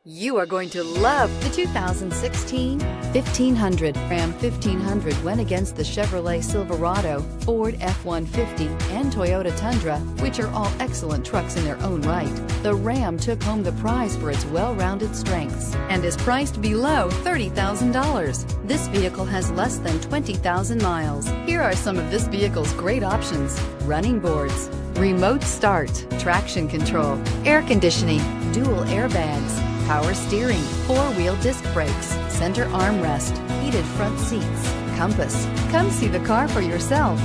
You are going to love the 2016 1500. Ram 1500 went against the Chevrolet Silverado, Ford F-150, and Toyota Tundra, which are all excellent trucks in their own right. The Ram took home the prize for its well-rounded strengths and is priced below $30,000. This vehicle has less than 20,000 miles. Here are some of this vehicle's great options: running boards, remote start, traction control, air conditioning, dual airbags, power steering, four-wheel disc brakes, center armrest, heated front seats, compass. Come see the car for yourself.